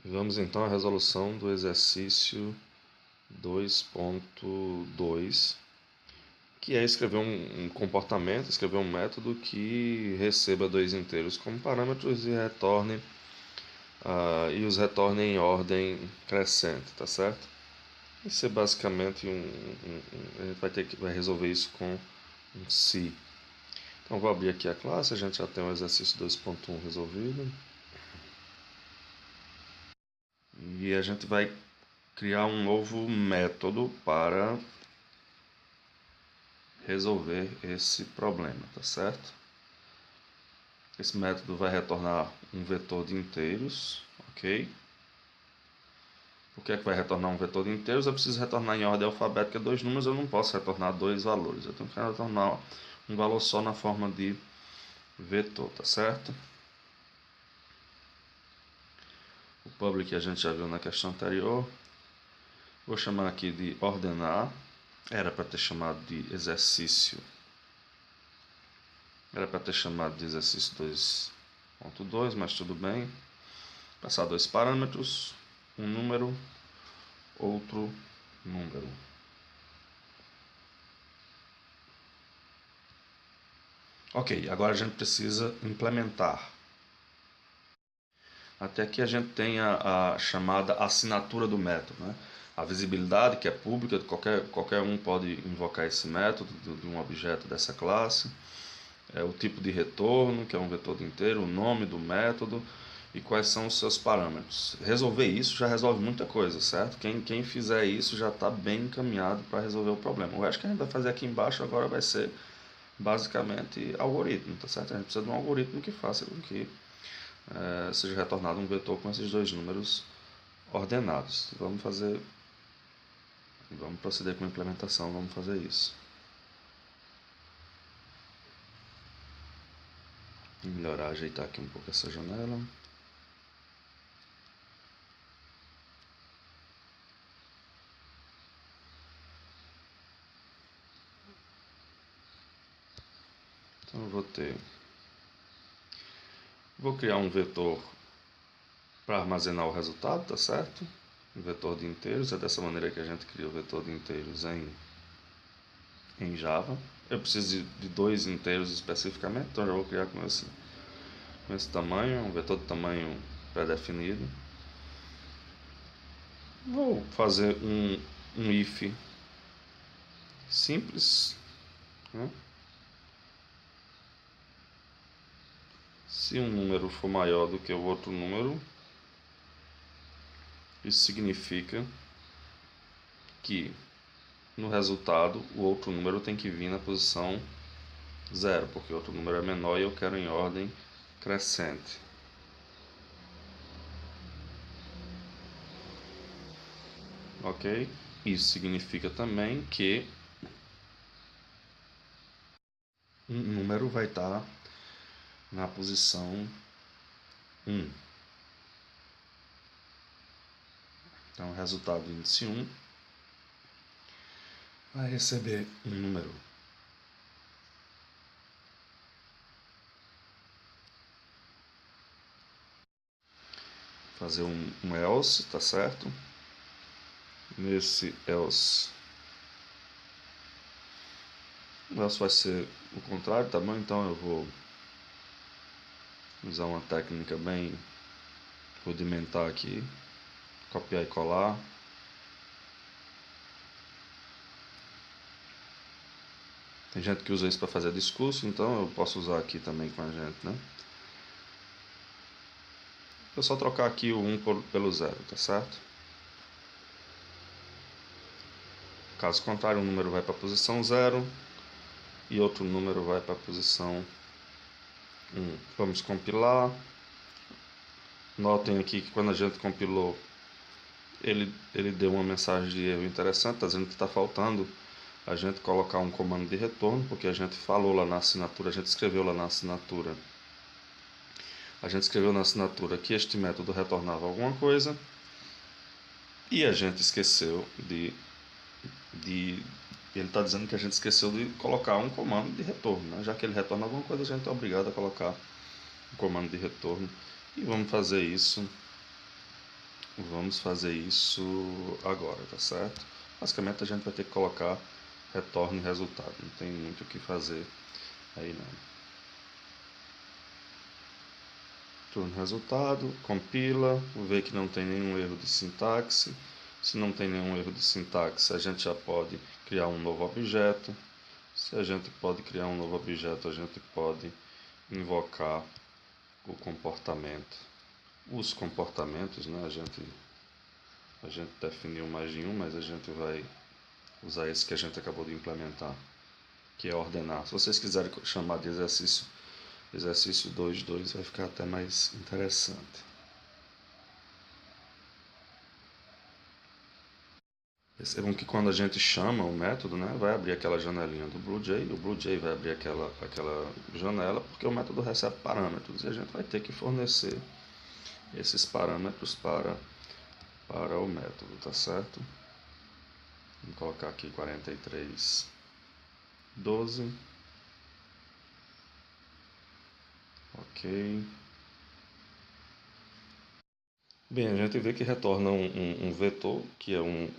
Vamos então à resolução do exercício 2.2, que é escrever um comportamento, escrever um método que receba dois inteiros como parâmetros e retorne e os retorne em ordem crescente, tá certo? Isso é basicamente a gente vai resolver isso com um se. Então vou abrir aqui a classe, a gente já tem o exercício 2.1 resolvido. E a gente vai criar um novo método para resolver esse problema, tá certo? Esse método vai retornar um vetor de inteiros, ok? Por que é que vai retornar um vetor de inteiros? Eu preciso retornar em ordem alfabética dois números, eu não posso retornar dois valores. Eu tenho que retornar um valor só na forma de vetor, tá certo? O public a gente já viu na questão anterior. Vou chamar aqui de ordenar. Era para ter chamado de exercício. Era para ter chamado de exercício 2.2, mas tudo bem. Passar dois parâmetros, um número, outro número. Ok, agora a gente precisa implementar. Até aqui a gente tem a chamada assinatura do método, né? A visibilidade, que é pública, qualquer um pode invocar esse método de um objeto dessa classe. O tipo de retorno, que é um vetor de inteiro, o nome do método e quais são os seus parâmetros. Resolver isso já resolve muita coisa, certo? Quem fizer isso já está bem encaminhado para resolver o problema. O resto que a gente vai fazer aqui embaixo agora vai ser basicamente algoritmo, tá certo? A gente precisa de um algoritmo que faça com que seja retornado um vetor com esses dois números ordenados. Vamos proceder com a implementação, vamos fazer isso. Vou melhorar, ajeitar aqui um pouco essa janela. Então eu vou criar um vetor para armazenar o resultado, tá certo? Um vetor de inteiros, é dessa maneira que a gente cria o vetor de inteiros em Java. Eu preciso de dois inteiros especificamente, então já vou criar com esse tamanho, um vetor de tamanho pré-definido. Vou fazer um if simples, né? Se um número for maior do que o outro número, isso significa que no resultado o outro número tem que vir na posição 0, porque o outro número é menor e eu quero em ordem crescente. Ok? Isso significa também que um número vai estar na posição 1. Então, o resultado do índice 1 vai receber um número. Fazer um else, tá certo? Nesse else, o else vai ser o contrário, tá bom? Então eu vou usar uma técnica bem rudimentar aqui, copiar e colar. Tem gente que usa isso para fazer discurso, então eu posso usar aqui também com a gente, né? Vou só trocar aqui o 1 pelo 0, tá certo? Caso contrário, um número vai para a posição 0 e outro número vai para a posição 1. Vamos compilar. Notem aqui que quando a gente compilou, ele deu uma mensagem de erro interessante, está dizendo que está faltando a gente colocar um comando de retorno, porque a gente falou lá na assinatura, a gente escreveu lá na assinatura. A gente escreveu na assinatura que este método retornava alguma coisa e a gente esqueceu ele está dizendo que a gente esqueceu de colocar um comando de retorno, né? Já que ele retorna alguma coisa, a gente é obrigado a colocar um comando de retorno. E vamos fazer isso vamos fazer isso agora, tá certo? Basicamente a gente vai ter que colocar retorno e resultado, não tem muito o que fazer aí não. Retorno resultado, compila, vê que não tem nenhum erro de sintaxe. Se não tem nenhum erro de sintaxe, a gente já pode criar um novo objeto. Se a gente pode criar um novo objeto, a gente pode invocar o comportamento. Os comportamentos, né? A gente definiu mais de um, mas a gente vai usar esse que a gente acabou de implementar, que é ordenar. Se vocês quiserem chamar de exercício 2.2, vai ficar até mais interessante. Percebam que quando a gente chama o método, né, vai abrir aquela janelinha do BlueJ, o BlueJ vai abrir aquela janela, porque o método recebe parâmetros e a gente vai ter que fornecer esses parâmetros para o método, tá certo? Vou colocar aqui 4312. Ok. Bem, a gente vê que retorna um vetor, que é um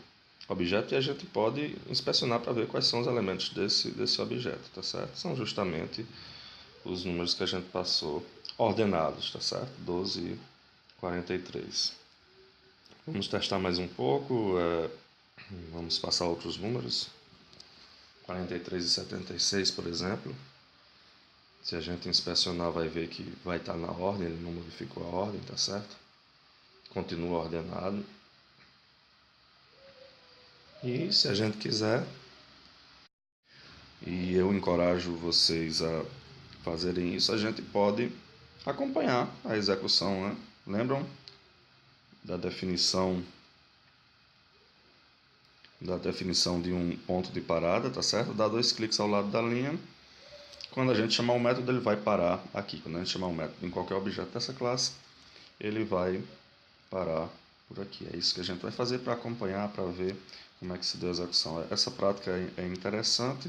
objeto, e a gente pode inspecionar para ver quais são os elementos desse objeto, tá certo? São justamente os números que a gente passou ordenados, tá certo? 12 e 43. Vamos testar mais um pouco, vamos passar outros números. 43 e 76, por exemplo. Se a gente inspecionar, vai ver que vai estar na ordem, ele não modificou a ordem, tá certo? Continua ordenado. E se a gente quiser, e eu encorajo vocês a fazerem isso, a gente pode acompanhar a execução, né? Lembram da definição de um ponto de parada, tá certo? Dá 2 cliques ao lado da linha. Quando a gente chamar o método, ele vai parar aqui. Quando a gente chamar o método em qualquer objeto dessa classe, ele vai parar por aqui. É isso que a gente vai fazer para acompanhar, para ver como é que se deu a execução. Essa prática é interessante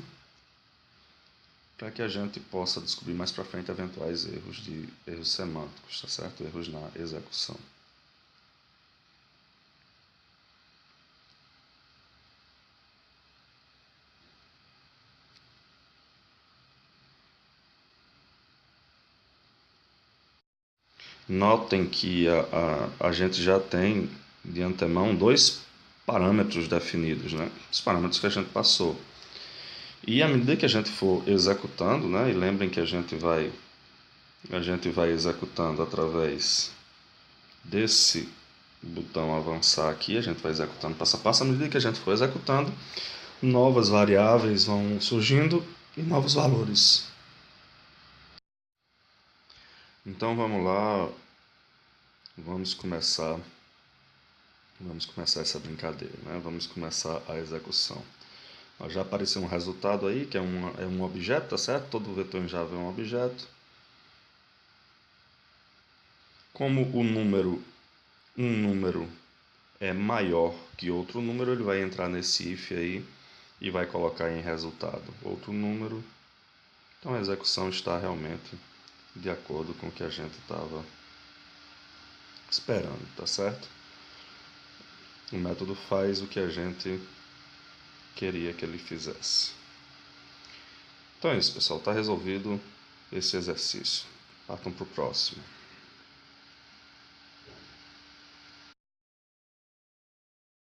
para que a gente possa descobrir mais para frente eventuais erros semânticos, tá certo? Erros na execução. Notem que a gente já tem de antemão 2 parâmetros definidos, né? Os parâmetros que a gente passou. E à medida que a gente for executando, né? E lembrem que a gente vai executando através desse botão avançar aqui, a gente vai executando passo a passo. À medida que a gente for executando, novas variáveis vão surgindo e novos valores. Então vamos lá, vamos começar essa brincadeira, né? Vamos começar a execução. Já apareceu um resultado aí, que é um objeto, tá certo? Todo vetor em Java é um objeto. Como um número é maior que outro número, ele vai entrar nesse if aí e vai colocar em resultado outro número. Então a execução está realmente de acordo com o que a gente estava esperando, tá certo? O método faz o que a gente queria que ele fizesse. Então é isso, pessoal. Está resolvido esse exercício. Partam para o próximo.